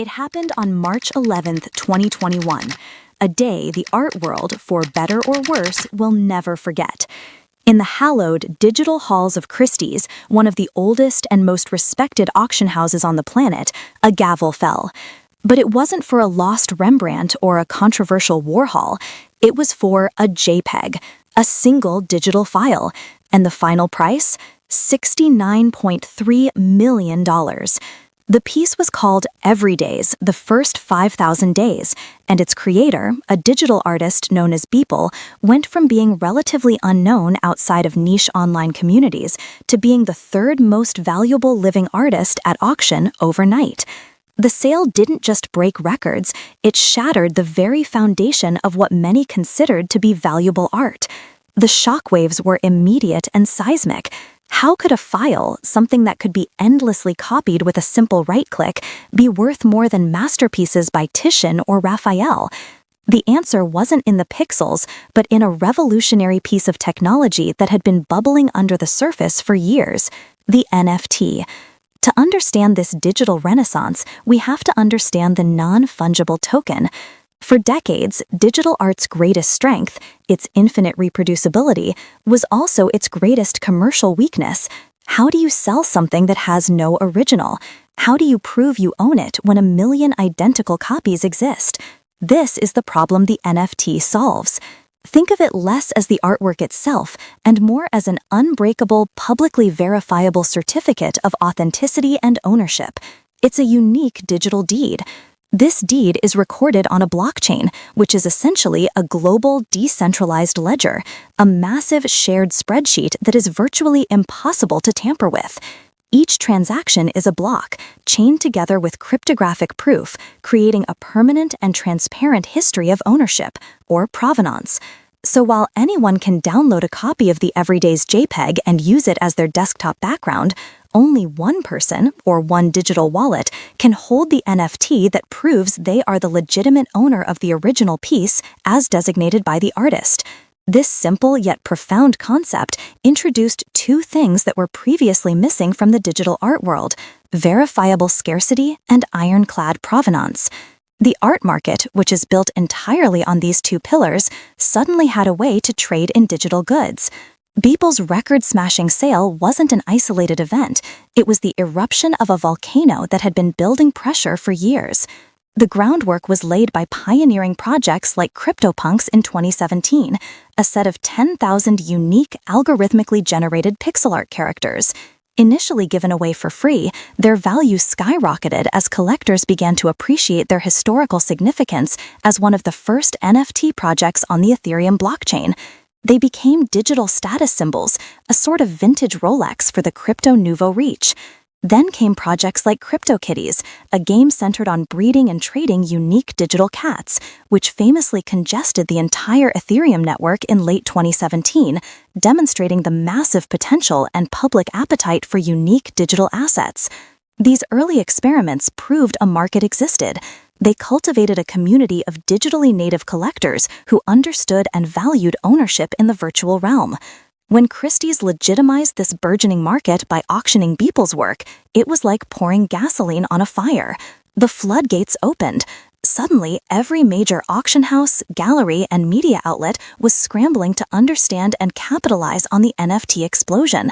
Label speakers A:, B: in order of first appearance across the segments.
A: It happened on March 11th, 2021, a day the art world, for better or worse, will never forget. In the hallowed digital halls of Christie's, one of the oldest and most respected auction houses on the planet, a gavel fell. But it wasn't for a lost Rembrandt or a controversial Warhol. It was for a JPEG, a single digital file. And the final price? $69.3 million. The piece was called Everyday's The First 5,000 Days, and its creator, a digital artist known as Beeple, went from being relatively unknown outside of niche online communities to being the third most valuable living artist at auction overnight. The sale didn't just break records, it shattered the very foundation of what many considered to be valuable art. The shockwaves were immediate and seismic. How could a file, something that could be endlessly copied with a simple right-click, be worth more than masterpieces by Titian or Raphael? The answer wasn't in the pixels, but in a revolutionary piece of technology that had been bubbling under the surface for years: the NFT. To understand this digital renaissance, we have to understand the non-fungible token. For decades, digital art's greatest strength, its infinite reproducibility, was also its greatest commercial weakness. How do you sell something that has no original? How do you prove you own it when a million identical copies exist? This is the problem the NFT solves. Think of it less as the artwork itself and more as an unbreakable, publicly verifiable certificate of authenticity and ownership. It's a unique digital deed. This deed is recorded on a blockchain, which is essentially a global decentralized ledger, a massive shared spreadsheet that is virtually impossible to tamper with. Each transaction is a block, chained together with cryptographic proof, creating a permanent and transparent history of ownership, or provenance. So while anyone can download a copy of the Everyday's JPEG and use it as their desktop background, only one person, or one digital wallet, can hold the NFT that proves they are the legitimate owner of the original piece as designated by the artist. This simple yet profound concept introduced two things that were previously missing from the digital art world: verifiable scarcity and ironclad provenance. The art market, which is built entirely on these two pillars, suddenly had a way to trade in digital goods. Beeple's record-smashing sale wasn't an isolated event. It was the eruption of a volcano that had been building pressure for years. The groundwork was laid by pioneering projects like CryptoPunks in 2017, a set of 10,000 unique, algorithmically generated pixel art characters. Initially given away for free, their value skyrocketed as collectors began to appreciate their historical significance as one of the first NFT projects on the Ethereum blockchain. They became digital status symbols, a sort of vintage Rolex for the crypto nouveau riche. Then came projects like CryptoKitties, a game centered on breeding and trading unique digital cats, which famously congested the entire Ethereum network in late 2017, demonstrating the massive potential and public appetite for unique digital assets. These early experiments proved a market existed. They cultivated a community of digitally native collectors who understood and valued ownership in the virtual realm. When Christie's legitimized this burgeoning market by auctioning Beeple's work, it was like pouring gasoline on a fire. The floodgates opened. Suddenly, every major auction house, gallery, and media outlet was scrambling to understand and capitalize on the NFT explosion.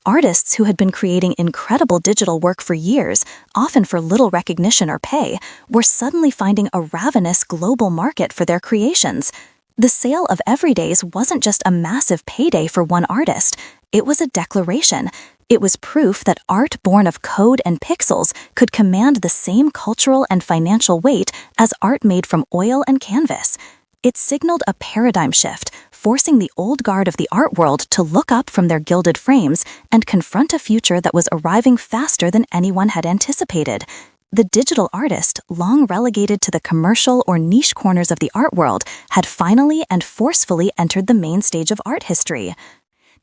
A: Artists who had been creating incredible digital work for years, often for little recognition or pay, were suddenly finding a ravenous global market for their creations. The sale of Everyday's wasn't just a massive payday for one artist, it was a declaration. It was proof that art born of code and pixels could command the same cultural and financial weight as art made from oil and canvas. It signaled a paradigm shift, forcing the old guard of the art world to look up from their gilded frames and confront a future that was arriving faster than anyone had anticipated. The digital artist, long relegated to the commercial or niche corners of the art world, had finally and forcefully entered the main stage of art history.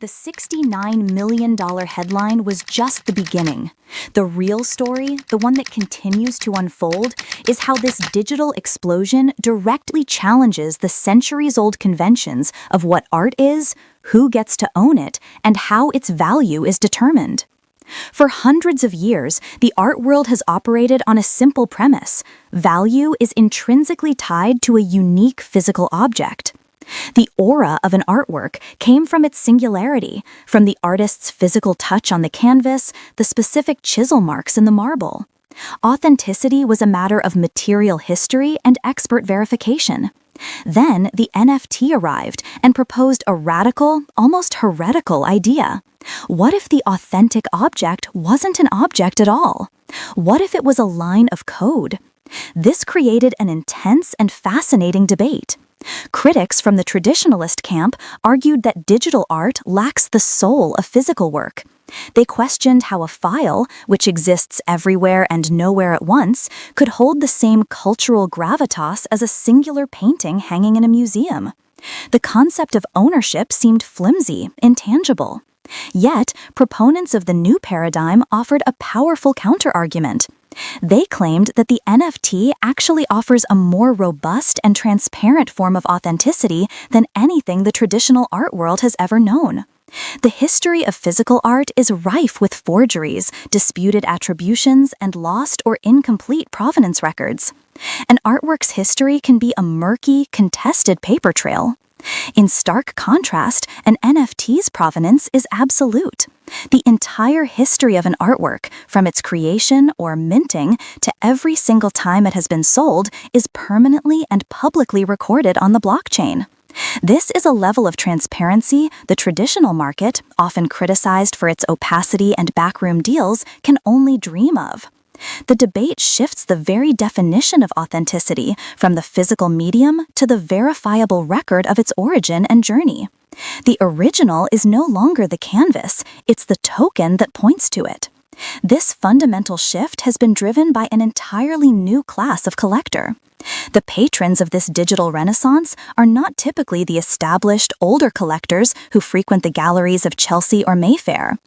A: The $69 million headline was just the beginning. The real story, the one that continues to unfold, is how this digital explosion directly challenges the centuries-old conventions of what art is, who gets to own it, and how its value is determined. For hundreds of years, the art world has operated on a simple premise: value is intrinsically tied to a unique physical object. The aura of an artwork came from its singularity, from the artist's physical touch on the canvas, the specific chisel marks in the marble. Authenticity was a matter of material history and expert verification. Then the NFT arrived and proposed a radical, almost heretical idea. What if the authentic object wasn't an object at all? What if it was a line of code? This created an intense and fascinating debate. Critics from the traditionalist camp argued that digital art lacks the soul of physical work. They questioned how a file, which exists everywhere and nowhere at once, could hold the same cultural gravitas as a singular painting hanging in a museum. The concept of ownership seemed flimsy, intangible. Yet, proponents of the new paradigm offered a powerful counterargument. They claimed that the NFT actually offers a more robust and transparent form of authenticity than anything the traditional art world has ever known. The history of physical art is rife with forgeries, disputed attributions, and lost or incomplete provenance records. An artwork's history can be a murky, contested paper trail. In stark contrast, an NFT's provenance is absolute. The entire history of an artwork, from its creation or minting to every single time it has been sold, is permanently and publicly recorded on the blockchain. This is a level of transparency the traditional market, often criticized for its opacity and backroom deals, can only dream of. The debate shifts the very definition of authenticity from the physical medium to the verifiable record of its origin and journey. The original is no longer the canvas, it's the token that points to it. This fundamental shift has been driven by an entirely new class of collector. The patrons of this digital renaissance are not typically the established, older collectors who frequent the galleries of Chelsea or Mayfair.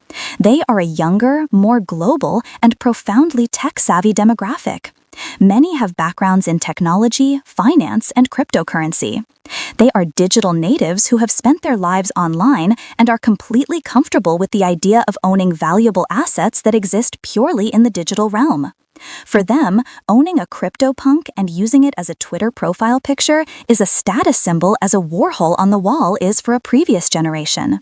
A: They are a younger, more global, and profoundly tech-savvy demographic. Many have backgrounds in technology, finance, and cryptocurrency. They are digital natives who have spent their lives online and are completely comfortable with the idea of owning valuable assets that exist purely in the digital realm. For them, owning a CryptoPunk and using it as a Twitter profile picture is a status symbol as a Warhol on the wall is for a previous generation.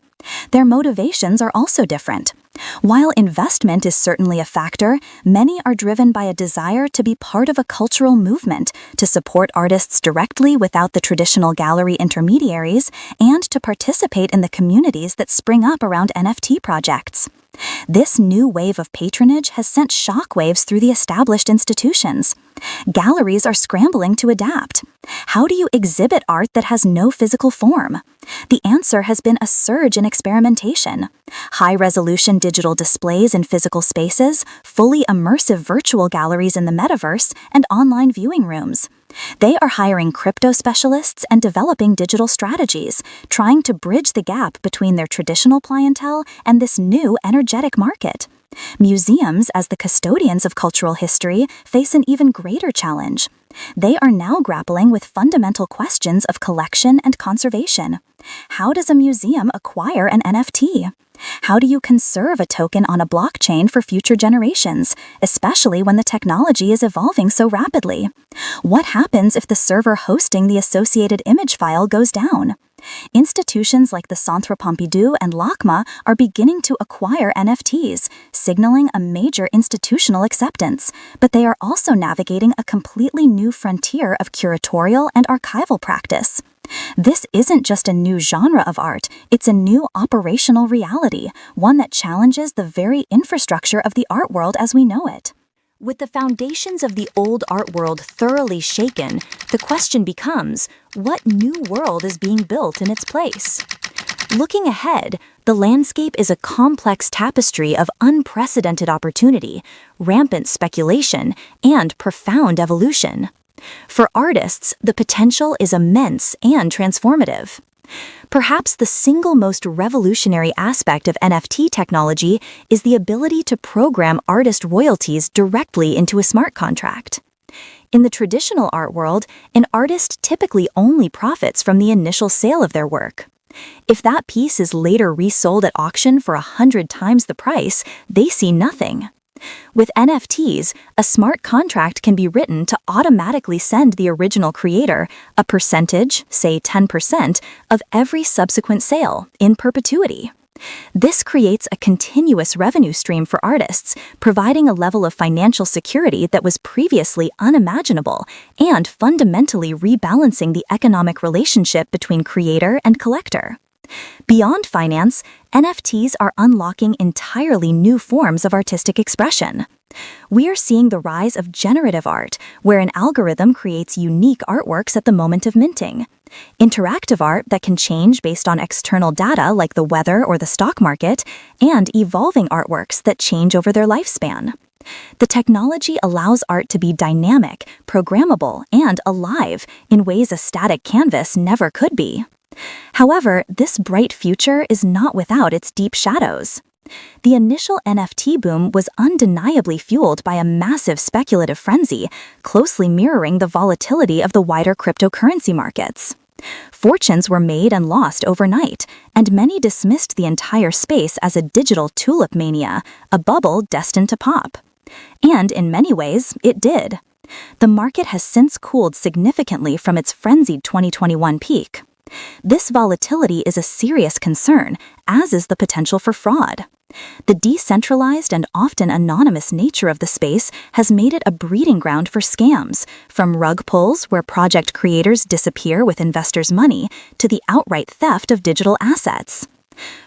A: Their motivations are also different. While investment is certainly a factor, many are driven by a desire to be part of a cultural movement, to support artists directly without the traditional gallery intermediaries, and to participate in the communities that spring up around NFT projects. This new wave of patronage has sent shockwaves through the established institutions. Galleries are scrambling to adapt. How do you exhibit art that has no physical form? The answer has been a surge in experimentation. High-resolution digital displays in physical spaces, fully immersive virtual galleries in the metaverse, and online viewing rooms. They are hiring crypto specialists and developing digital strategies, trying to bridge the gap between their traditional clientele and this new energetic market. Museums, as the custodians of cultural history, face an even greater challenge. They are now grappling with fundamental questions of collection and conservation. How does a museum acquire an NFT? How do you conserve a token on a blockchain for future generations, especially when the technology is evolving so rapidly? What happens if the server hosting the associated image file goes down? Institutions like the Centre Pompidou and LACMA are beginning to acquire NFTs, signaling a major institutional acceptance, but they are also navigating a completely new frontier of curatorial and archival practice. This isn't just a new genre of art, it's a new operational reality, one that challenges the very infrastructure of the art world as we know it. With the foundations of the old art world thoroughly shaken, the question becomes, what new world is being built in its place? Looking ahead, the landscape is a complex tapestry of unprecedented opportunity, rampant speculation, and profound evolution. For artists, the potential is immense and transformative. Perhaps the single most revolutionary aspect of NFT technology is the ability to program artist royalties directly into a smart contract. In the traditional art world, an artist typically only profits from the initial sale of their work. If that piece is later resold at auction for 100 times the price, they see nothing. With NFTs, a smart contract can be written to automatically send the original creator a percentage, say 10%, of every subsequent sale in perpetuity. This creates a continuous revenue stream for artists, providing a level of financial security that was previously unimaginable and fundamentally rebalancing the economic relationship between creator and collector. Beyond finance, NFTs are unlocking entirely new forms of artistic expression. We are seeing the rise of generative art, where an algorithm creates unique artworks at the moment of minting. Interactive art that can change based on external data like the weather or the stock market, and evolving artworks that change over their lifespan. The technology allows art to be dynamic, programmable, and alive in ways a static canvas never could be. However, this bright future is not without its deep shadows. The initial NFT boom was undeniably fueled by a massive speculative frenzy, closely mirroring the volatility of the wider cryptocurrency markets. Fortunes were made and lost overnight, and many dismissed the entire space as a digital tulip mania, a bubble destined to pop. And in many ways, it did. The market has since cooled significantly from its frenzied 2021 peak. This volatility is a serious concern, as is the potential for fraud. The decentralized and often anonymous nature of the space has made it a breeding ground for scams, from rug pulls where project creators disappear with investors' money to the outright theft of digital assets.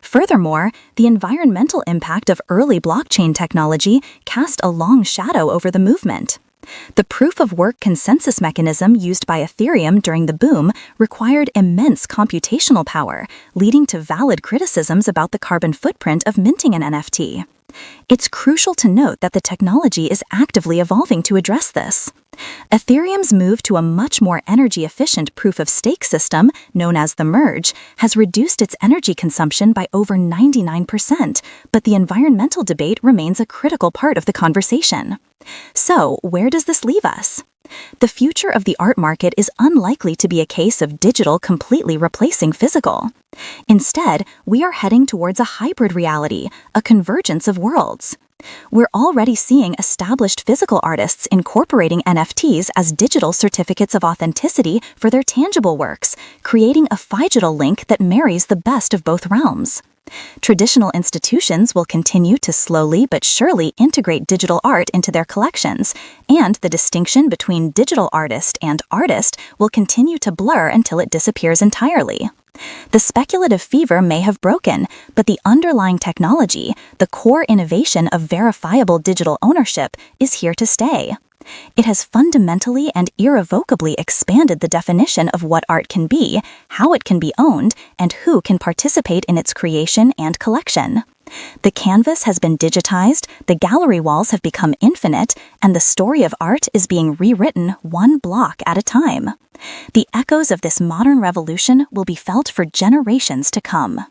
A: Furthermore, the environmental impact of early blockchain technology cast a long shadow over the movement. The proof-of-work consensus mechanism used by Ethereum during the boom required immense computational power, leading to valid criticisms about the carbon footprint of minting an NFT. It's crucial to note that the technology is actively evolving to address this. Ethereum's move to a much more energy-efficient proof-of-stake system, known as the merge, has reduced its energy consumption by over 99%, but the environmental debate remains a critical part of the conversation. So, where does this leave us? The future of the art market is unlikely to be a case of digital completely replacing physical. Instead, we are heading towards a hybrid reality, a convergence of worlds. We're already seeing established physical artists incorporating NFTs as digital certificates of authenticity for their tangible works, creating a phygital link that marries the best of both realms. Traditional institutions will continue to slowly but surely integrate digital art into their collections, and the distinction between digital artist and artist will continue to blur until it disappears entirely. The speculative fever may have broken, but the underlying technology, the core innovation of verifiable digital ownership, is here to stay. It has fundamentally and irrevocably expanded the definition of what art can be, how it can be owned, and who can participate in its creation and collection. The canvas has been digitized, the gallery walls have become infinite, and the story of art is being rewritten one block at a time. The echoes of this modern revolution will be felt for generations to come.